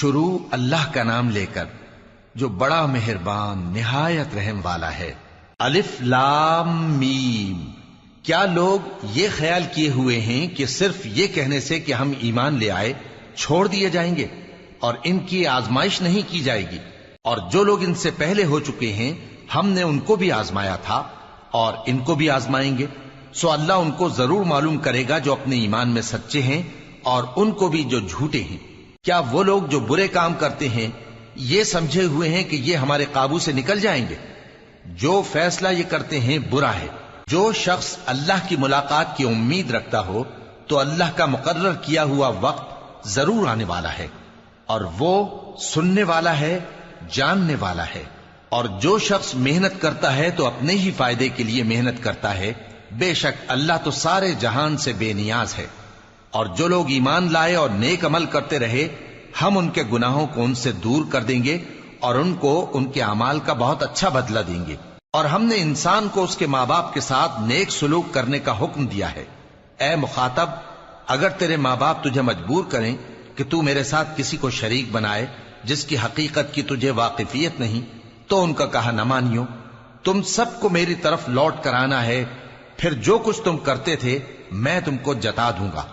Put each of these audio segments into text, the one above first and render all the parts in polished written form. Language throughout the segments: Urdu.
شروع اللہ کا نام لے کر جو بڑا مہربان نہایت رحم والا ہے۔ الف لام میم۔ کیا لوگ یہ خیال کیے ہوئے ہیں کہ صرف یہ کہنے سے کہ ہم ایمان لے آئے چھوڑ دیے جائیں گے اور ان کی آزمائش نہیں کی جائے گی؟ اور جو لوگ ان سے پہلے ہو چکے ہیں ہم نے ان کو بھی آزمایا تھا اور ان کو بھی آزمائیں گے، سو اللہ ان کو ضرور معلوم کرے گا جو اپنے ایمان میں سچے ہیں اور ان کو بھی جو جھوٹے ہیں۔ کیا وہ لوگ جو برے کام کرتے ہیں یہ سمجھے ہوئے ہیں کہ یہ ہمارے قابو سے نکل جائیں گے؟ جو فیصلہ یہ کرتے ہیں برا ہے۔ جو شخص اللہ کی ملاقات کی امید رکھتا ہو تو اللہ کا مقرر کیا ہوا وقت ضرور آنے والا ہے، اور وہ سننے والا ہے، جاننے والا ہے۔ اور جو شخص محنت کرتا ہے تو اپنے ہی فائدے کے لیے محنت کرتا ہے، بے شک اللہ تو سارے جہان سے بے نیاز ہے۔ اور جو لوگ ایمان لائے اور نیک عمل کرتے رہے ہم ان کے گناہوں کو ان سے دور کر دیں گے اور ان کو ان کے اعمال کا بہت اچھا بدلہ دیں گے۔ اور ہم نے انسان کو اس کے ماں باپ کے ساتھ نیک سلوک کرنے کا حکم دیا ہے۔ اے مخاطب، اگر تیرے ماں باپ تجھے مجبور کریں کہ تو میرے ساتھ کسی کو شریک بنائے جس کی حقیقت کی تجھے واقفیت نہیں تو ان کا کہا نہ مانیو۔ تم سب کو میری طرف لوٹ کر آنا ہے، پھر جو کچھ تم کرتے تھے میں تم کو جتا دوں گا۔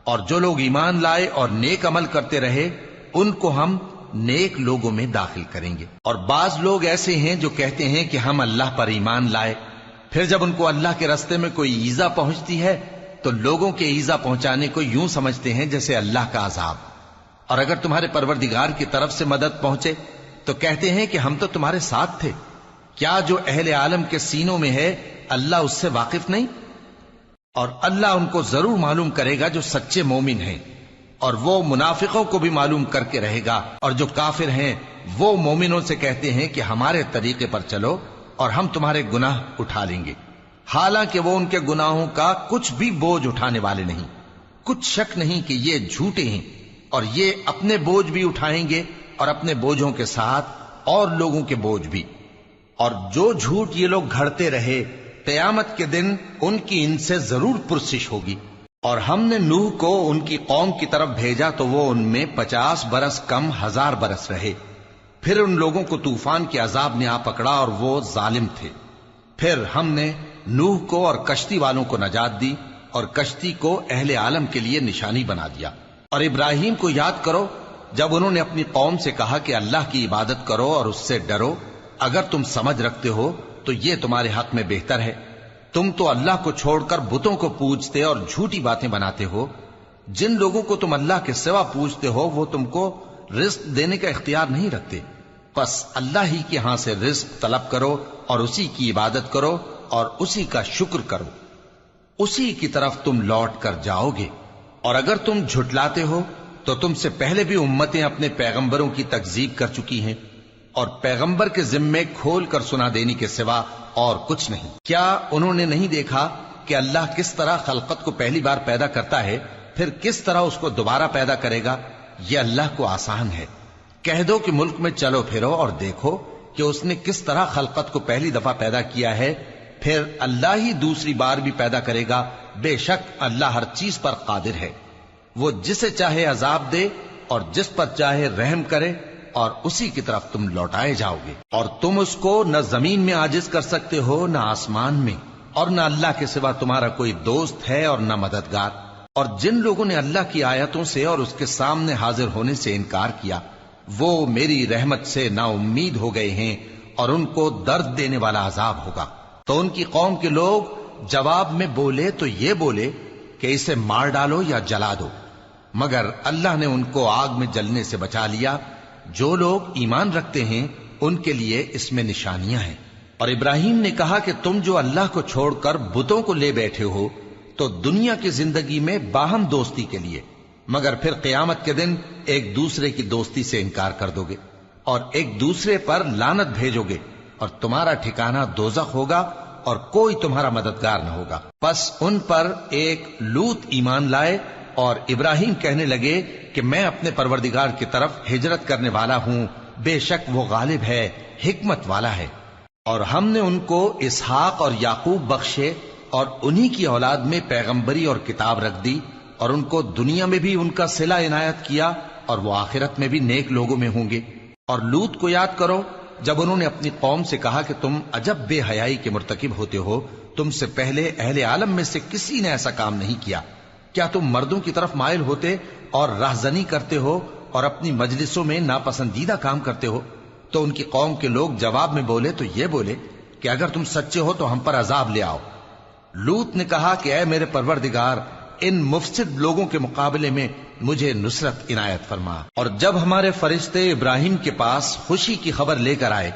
اور جو لوگ ایمان لائے اور نیک عمل کرتے رہے ان کو ہم نیک لوگوں میں داخل کریں گے۔ اور بعض لوگ ایسے ہیں جو کہتے ہیں کہ ہم اللہ پر ایمان لائے، پھر جب ان کو اللہ کے راستے میں کوئی ایذا پہنچتی ہے تو لوگوں کے ایذا پہنچانے کو یوں سمجھتے ہیں جیسے اللہ کا عذاب۔ اور اگر تمہارے پروردگار کی طرف سے مدد پہنچے تو کہتے ہیں کہ ہم تو تمہارے ساتھ تھے۔ کیا جو اہل عالم کے سینوں میں ہے اللہ اس سے واقف نہیں؟ اور اللہ ان کو ضرور معلوم کرے گا جو سچے مومن ہیں، اور وہ منافقوں کو بھی معلوم کر کے رہے گا۔ اور جو کافر ہیں وہ مومنوں سے کہتے ہیں کہ ہمارے طریقے پر چلو اور ہم تمہارے گناہ اٹھا لیں گے، حالانکہ وہ ان کے گناہوں کا کچھ بھی بوجھ اٹھانے والے نہیں۔ کچھ شک نہیں کہ یہ جھوٹے ہیں، اور یہ اپنے بوجھ بھی اٹھائیں گے اور اپنے بوجھوں کے ساتھ اور لوگوں کے بوجھ بھی۔ اور جو جھوٹ یہ لوگ گھڑتے رہے قیامت کے دن ان کی ان سے ضرور پرسش ہوگی۔ اور ہم نے نوح کو ان کی قوم کی طرف بھیجا تو وہ ان میں 50 برس کم 1000 برس رہے۔ پھر ان لوگوں کو طوفان کے عذاب نے آ پکڑا اور وہ ظالم تھے۔ پھر ہم نے نوح کو اور کشتی والوں کو نجات دی اور کشتی کو اہل عالم کے لیے نشانی بنا دیا۔ اور ابراہیم کو یاد کرو جب انہوں نے اپنی قوم سے کہا کہ اللہ کی عبادت کرو اور اس سے ڈرو، اگر تم سمجھ رکھتے ہو تو یہ تمہارے حق میں بہتر ہے۔ تم تو اللہ کو چھوڑ کر بتوں کو پوجتے اور جھوٹی باتیں بناتے ہو۔ جن لوگوں کو تم اللہ کے سوا پوجتے ہو وہ تم کو رزق دینے کا اختیار نہیں رکھتے، پس اللہ ہی کے ہاں سے رزق طلب کرو اور اسی کی عبادت کرو اور اسی کا شکر کرو، اسی کی طرف تم لوٹ کر جاؤ گے۔ اور اگر تم جھٹلاتے ہو تو تم سے پہلے بھی امتیں اپنے پیغمبروں کی تکذیب کر چکی ہیں، اور پیغمبر کے ذمے کھول کر سنا دینے کے سوا اور کچھ نہیں۔ کیا انہوں نے نہیں دیکھا کہ اللہ کس طرح خلقت کو پہلی بار پیدا کرتا ہے پھر کس طرح اس کو دوبارہ پیدا کرے گا؟ یہ اللہ کو آسان ہے۔ کہہ دو کہ ملک میں چلو پھرو اور دیکھو کہ اس نے کس طرح خلقت کو پہلی دفعہ پیدا کیا ہے، پھر اللہ ہی دوسری بار بھی پیدا کرے گا۔ بے شک اللہ ہر چیز پر قادر ہے۔ وہ جسے چاہے عذاب دے اور جس پر چاہے رحم کرے، اور اسی کی طرف تم لوٹائے جاؤ گے۔ اور تم اس کو نہ زمین میں عاجز کر سکتے ہو نہ آسمان میں، اور نہ اللہ کے سوا تمہارا کوئی دوست ہے اور نہ مددگار۔ اور جن لوگوں نے اللہ کی آیتوں سے اور اس کے سامنے حاضر ہونے سے انکار کیا وہ میری رحمت سے نا امید ہو گئے ہیں، اور ان کو درد دینے والا عذاب ہوگا۔ تو ان کی قوم کے لوگ جواب میں بولے تو یہ بولے کہ اسے مار ڈالو یا جلا دو، مگر اللہ نے ان کو آگ میں جلنے سے بچا لیا۔ جو لوگ ایمان رکھتے ہیں ان کے لیے اس میں نشانیاں ہیں۔ اور ابراہیم نے کہا کہ تم جو اللہ کو چھوڑ کر بتوں کو لے بیٹھے ہو تو دنیا کی زندگی میں باہم دوستی کے لیے، مگر پھر قیامت کے دن ایک دوسرے کی دوستی سے انکار کر دو گے اور ایک دوسرے پر لعنت بھیجو گے، اور تمہارا ٹھکانہ دوزخ ہوگا اور کوئی تمہارا مددگار نہ ہوگا۔ پس ان پر ایک لوط ایمان لائے، اور ابراہیم کہنے لگے کہ میں اپنے پروردگار کی طرف ہجرت کرنے والا ہوں، بے شک وہ غالب ہے، حکمت والا ہے۔ اور ہم نے ان کو اسحاق اور یعقوب بخشے اور انہی کی اولاد میں پیغمبری اور کتاب رکھ دی، اور ان کو دنیا میں بھی ان کا صلہ عنایت کیا اور وہ آخرت میں بھی نیک لوگوں میں ہوں گے۔ اور لوط کو یاد کرو جب انہوں نے اپنی قوم سے کہا کہ تم عجب بے حیائی کے مرتکب ہوتے ہو، تم سے پہلے اہل عالم میں سے کسی نے ایسا کام نہیں کیا۔ کیا تم مردوں کی طرف مائل ہوتے اور رہزنی کرتے ہو اور اپنی مجلسوں میں ناپسندیدہ کام کرتے ہو؟ تو ان کی قوم کے لوگ جواب میں بولے تو یہ بولے کہ اگر تم سچے ہو تو ہم پر عذاب لے آؤ۔ لوط نے کہا کہ اے میرے پروردگار، ان مفسد لوگوں کے مقابلے میں مجھے نصرت عنایت فرما۔ اور جب ہمارے فرشتے ابراہیم کے پاس خوشی کی خبر لے کر آئے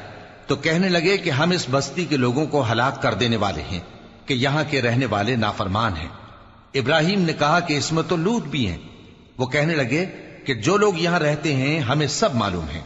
تو کہنے لگے کہ ہم اس بستی کے لوگوں کو ہلاک کر دینے والے ہیں کہ یہاں کے رہنے والے نافرمان ہیں۔ ابراہیم نے کہا کہ اس میں تو لوط بھی ہیں۔ وہ کہنے لگے کہ جو لوگ یہاں رہتے ہیں ہمیں سب معلوم ہیں،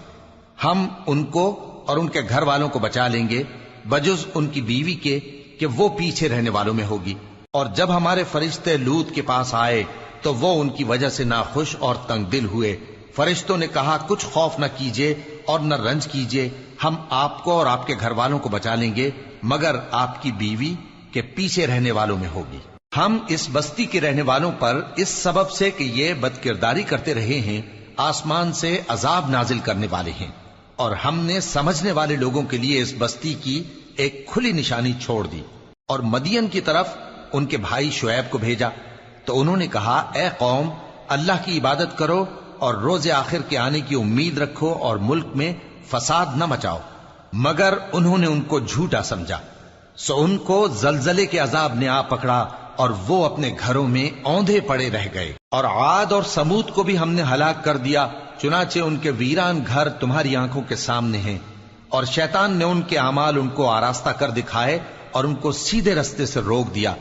ہم ان کو اور ان کے گھر والوں کو بچا لیں گے بجز ان کی بیوی کے کہ وہ پیچھے رہنے والوں میں ہوگی۔ اور جب ہمارے فرشتے لوط کے پاس آئے تو وہ ان کی وجہ سے ناخوش اور تنگ دل ہوئے۔ فرشتوں نے کہا کچھ خوف نہ کیجیے اور نہ رنج کیجیے، ہم آپ کو اور آپ کے گھر والوں کو بچا لیں گے مگر آپ کی بیوی کے پیچھے رہنے والوں میں ہوگی۔ ہم اس بستی کے رہنے والوں پر اس سبب سے کہ یہ بدکرداری کرتے رہے ہیں آسمان سے عذاب نازل کرنے والے ہیں، اور ہم نے سمجھنے والے لوگوں کے لیے اس بستی کی ایک کھلی نشانی چھوڑ دی۔ اور مدین کی طرف ان کے بھائی شعیب کو بھیجا تو انہوں نے کہا اے قوم، اللہ کی عبادت کرو اور روز آخر کے آنے کی امید رکھو اور ملک میں فساد نہ مچاؤ۔ مگر انہوں نے ان کو جھوٹا سمجھا، سو ان کو زلزلے کے عذاب نے آ پکڑا اور وہ اپنے گھروں میں اوندھے پڑے رہ گئے۔ اور عاد اور سمود کو بھی ہم نے ہلاک کر دیا، چنانچہ ان کے ویران گھر تمہاری آنکھوں کے سامنے ہیں، اور شیطان نے ان کے اعمال ان کو آراستہ کر دکھائے اور ان کو سیدھے رستے سے روک دیا،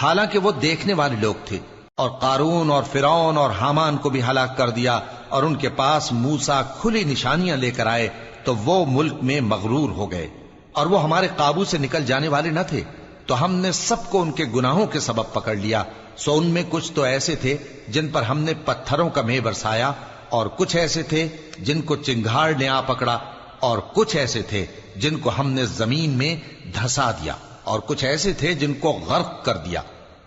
حالانکہ وہ دیکھنے والے لوگ تھے۔ اور قارون اور فرعون اور حامان کو بھی ہلاک کر دیا، اور ان کے پاس موسیٰ کھلی نشانیاں لے کر آئے تو وہ ملک میں مغرور ہو گئے، اور وہ ہمارے قابو سے نکل جانے والے نہ تھے، تو ہم نے سب کو ان کے گناہوں کے سبب پکڑ لیا۔ سو ان میں کچھ تو ایسے تھے جن پر ہم نے پتھروں کا مے برسایا، اور کچھ ایسے تھے جن کو چنگھاڑ نے آ پکڑا، اور کچھ ایسے تھے جن کو ہم نے زمین میں دھسا دیا، اور کچھ ایسے تھے جن کو غرق کر دیا۔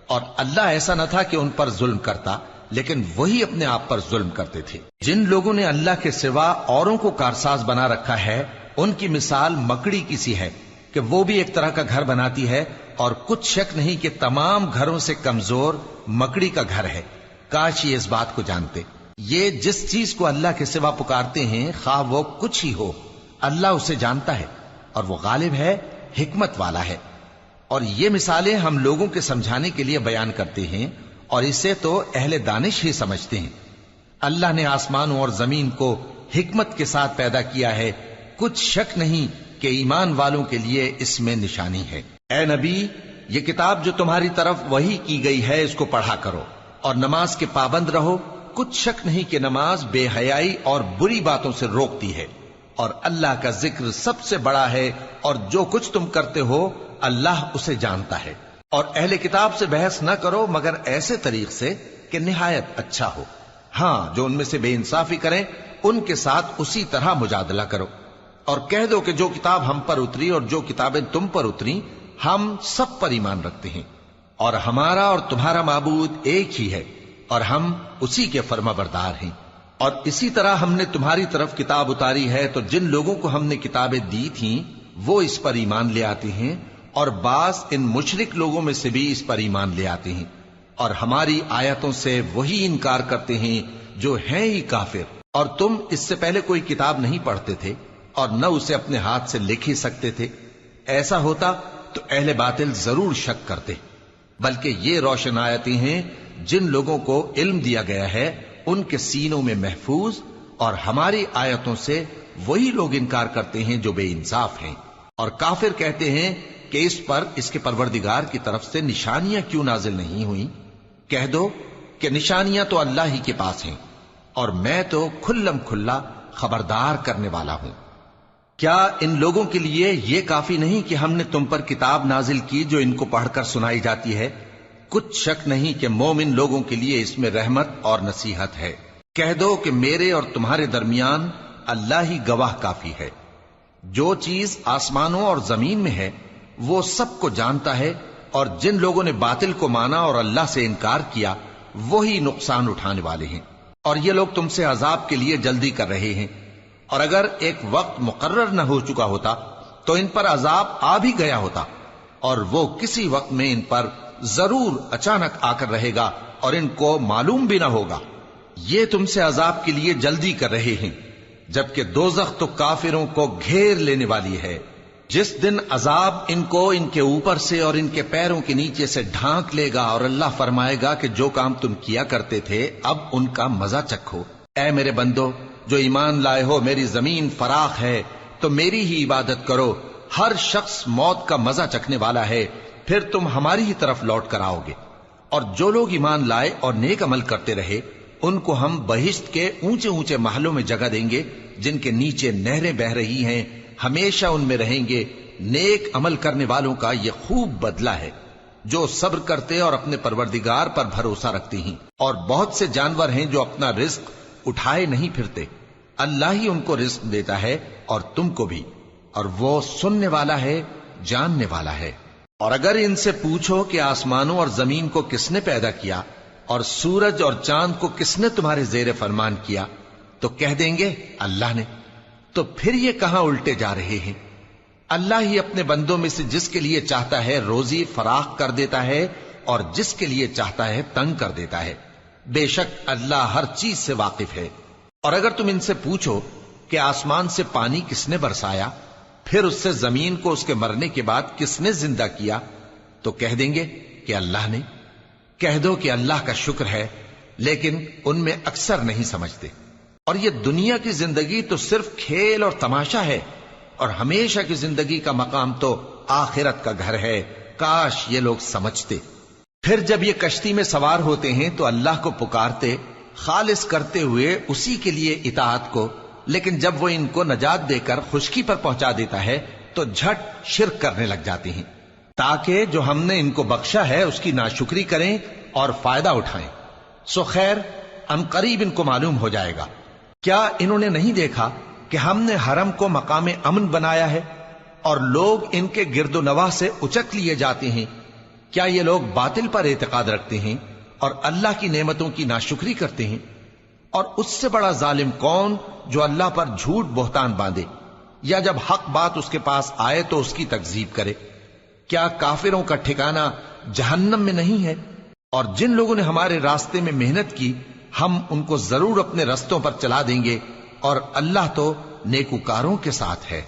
اور اللہ ایسا نہ تھا کہ ان پر ظلم کرتا، لیکن وہی اپنے آپ پر ظلم کرتے تھے۔ جن لوگوں نے اللہ کے سوا اوروں کو کارساز بنا رکھا ہے، ان کی مثال مکڑی کی سی ہے کہ وہ بھی ایک طرح کا گھر بناتی ہے، اور کچھ شک نہیں کہ تمام گھروں سے کمزور مکڑی کا گھر ہے۔ کاش یہ اس بات کو جانتے۔ یہ جس چیز کو اللہ کے سوا پکارتے ہیں خواہ وہ کچھ ہی ہو، اللہ اسے جانتا ہے اور وہ غالب ہے، حکمت والا ہے۔ اور یہ مثالیں ہم لوگوں کے سمجھانے کے لیے بیان کرتے ہیں، اور اسے تو اہل دانش ہی سمجھتے ہیں۔ اللہ نے آسمانوں اور زمین کو حکمت کے ساتھ پیدا کیا ہے، کچھ شک نہیں کہ ایمان والوں کے لیے اس میں نشانی ہے۔ اے نبی، یہ کتاب جو تمہاری طرف وحی کی گئی ہے اس کو پڑھا کرو، اور نماز کے پابند رہو۔ کچھ شک نہیں کہ نماز بے حیائی اور بری باتوں سے روکتی ہے، اور اللہ کا ذکر سب سے بڑا ہے، اور جو کچھ تم کرتے ہو اللہ اسے جانتا ہے۔ اور اہل کتاب سے بحث نہ کرو مگر ایسے طریق سے کہ نہایت اچھا ہو۔ ہاں، جو ان میں سے بے انصافی کریں ان کے ساتھ اسی طرح مجادلہ کرو، اور کہہ دو کہ جو کتاب ہم پر اتری اور جو کتابیں تم پر اتری ہم سب پر ایمان رکھتے ہیں، اور ہمارا اور تمہارا معبود ایک ہی ہے، اور ہم اسی کے فرما بردار ہیں۔ اور اسی طرح ہم نے تمہاری طرف کتاب اتاری ہے تو جن لوگوں کو ہم نے کتابیں دی تھیں وہ اس پر ایمان لے آتے ہیں، اور بعض ان مشرک لوگوں میں سے بھی اس پر ایمان لے آتے ہیں، اور ہماری آیتوں سے وہی انکار کرتے ہیں جو ہیں ہی کافر۔ اور تم اس سے پہلے کوئی کتاب نہیں پڑھتے تھے اور نہ اسے اپنے ہاتھ سے لکھ ہی سکتے تھے۔ ایسا ہوتا تو اہل باطل ضرور شک کرتے، بلکہ یہ روشن آیتیں ہیں جن لوگوں کو علم دیا گیا ہے ان کے سینوں میں محفوظ، اور ہماری آیتوں سے وہی لوگ انکار کرتے ہیں جو بے انصاف ہیں۔ اور کافر کہتے ہیں کہ اس پر اس کے پروردگار کی طرف سے نشانیاں کیوں نازل نہیں ہوئیں؟ کہہ دو کہ نشانیاں تو اللہ ہی کے پاس ہیں، اور میں تو کھلم کھلا خبردار کرنے والا ہوں۔ کیا ان لوگوں کے لیے یہ کافی نہیں کہ ہم نے تم پر کتاب نازل کی جو ان کو پڑھ کر سنائی جاتی ہے؟ کچھ شک نہیں کہ مومن لوگوں کے لیے اس میں رحمت اور نصیحت ہے۔ کہہ دو کہ میرے اور تمہارے درمیان اللہ ہی گواہ کافی ہے۔ جو چیز آسمانوں اور زمین میں ہے وہ سب کو جانتا ہے، اور جن لوگوں نے باطل کو مانا اور اللہ سے انکار کیا وہی نقصان اٹھانے والے ہیں۔ اور یہ لوگ تم سے عذاب کے لیے جلدی کر رہے ہیں، اور اگر ایک وقت مقرر نہ ہو چکا ہوتا تو ان پر عذاب آ بھی گیا ہوتا، اور وہ کسی وقت میں ان پر ضرور اچانک آ کر رہے گا اور ان کو معلوم بھی نہ ہوگا۔ یہ تم سے عذاب کے لیے جلدی کر رہے ہیں، جبکہ دوزخ تو کافروں کو گھیر لینے والی ہے۔ جس دن عذاب ان کو ان کے اوپر سے اور ان کے پیروں کے نیچے سے ڈھانک لے گا، اور اللہ فرمائے گا کہ جو کام تم کیا کرتے تھے اب ان کا مزہ چکھو۔ اے میرے بندو جو ایمان لائے ہو، میری زمین فراخ ہے تو میری ہی عبادت کرو۔ ہر شخص موت کا مزہ چکھنے والا ہے، پھر تم ہماری ہی طرف لوٹ کر آؤ گے۔ اور جو لوگ ایمان لائے اور نیک عمل کرتے رہے، ان کو ہم بہشت کے اونچے اونچے محلوں میں جگہ دیں گے، جن کے نیچے نہریں بہ رہی ہیں، ہمیشہ ان میں رہیں گے۔ نیک عمل کرنے والوں کا یہ خوب بدلہ ہے، جو صبر کرتے اور اپنے پروردگار پر بھروسہ رکھتے ہیں۔ اور بہت سے جانور ہیں جو اپنا رزق اٹھائے نہیں پھرتے، اللہ ہی ان کو رزق دیتا ہے اور تم کو بھی، اور وہ سننے والا ہے، جاننے والا ہے۔ اور اگر ان سے پوچھو کہ آسمانوں اور زمین کو کس نے پیدا کیا اور سورج اور چاند کو کس نے تمہارے زیر فرمان کیا، تو کہہ دیں گے اللہ نے۔ تو پھر یہ کہاں الٹے جا رہے ہیں؟ اللہ ہی اپنے بندوں میں سے جس کے لیے چاہتا ہے روزی فراخ کر دیتا ہے، اور جس کے لیے چاہتا ہے تنگ کر دیتا ہے۔ بے شک اللہ ہر چیز سے واقف ہے۔ اور اگر تم ان سے پوچھو کہ آسمان سے پانی کس نے برسایا، پھر اس سے زمین کو اس کے مرنے کے بعد کس نے زندہ کیا، تو کہہ دیں گے کہ اللہ نے۔ کہہ دو کہ اللہ کا شکر ہے، لیکن ان میں اکثر نہیں سمجھتے۔ اور یہ دنیا کی زندگی تو صرف کھیل اور تماشا ہے، اور ہمیشہ کی زندگی کا مقام تو آخرت کا گھر ہے۔ کاش یہ لوگ سمجھتے۔ پھر جب یہ کشتی میں سوار ہوتے ہیں تو اللہ کو پکارتے، خالص کرتے ہوئے اسی کے لیے اطاعت کو، لیکن جب وہ ان کو نجات دے کر خشکی پر پہنچا دیتا ہے تو جھٹ شرک کرنے لگ جاتے ہیں، تاکہ جو ہم نے ان کو بخشا ہے اس کی ناشکری کریں اور فائدہ اٹھائیں۔ سو خیر عنقریب ان کو معلوم ہو جائے گا۔ کیا انہوں نے نہیں دیکھا کہ ہم نے حرم کو مقام امن بنایا ہے اور لوگ ان کے گرد و نواح سے اچک لیے جاتے ہیں؟ کیا یہ لوگ باطل پر اعتقاد رکھتے ہیں اور اللہ کی نعمتوں کی ناشکری کرتے ہیں؟ اور اس سے بڑا ظالم کون جو اللہ پر جھوٹ بہتان باندھے، یا جب حق بات اس کے پاس آئے تو اس کی تکذیب کرے؟ کیا کافروں کا ٹھکانہ جہنم میں نہیں ہے؟ اور جن لوگوں نے ہمارے راستے میں محنت کی ہم ان کو ضرور اپنے رستوں پر چلا دیں گے، اور اللہ تو نیکوکاروں کے ساتھ ہے۔